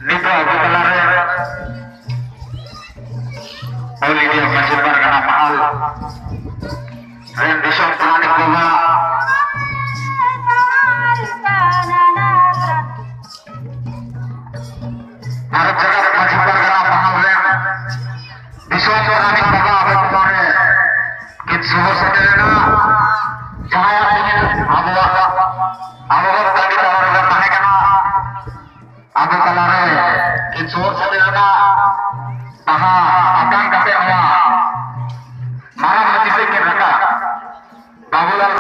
Nito Abu Kalare oleh dia masih berkena mahal rendition Pranik Baba Arab Jagat masih berkena mahal rendition Pranik Baba Abu Kalare kit suhu sedelena cahaya ingin Abu tadi tawar bertanya kena Abu Kalare kit suhu sedelena taha akan kape awa marah mati fikir raka babulal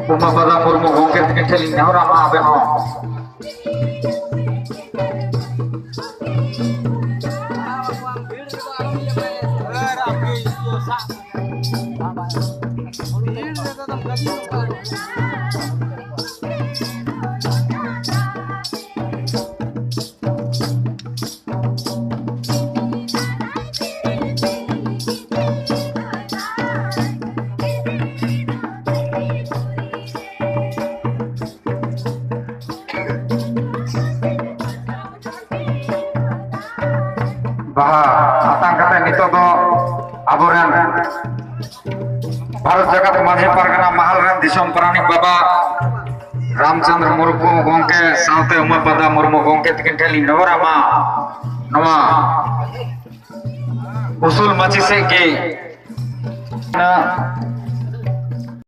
Uma pada murmu gongke kecelin ora ma abe no atang kata nito to aboran Bharat Jagat Majhi Pargana Mahal ren Disom Pranik Baba Ramchandra Murmu gongke saute Uma Pada Murmu gongke tikin theli nawarama nawa usul machi se ge na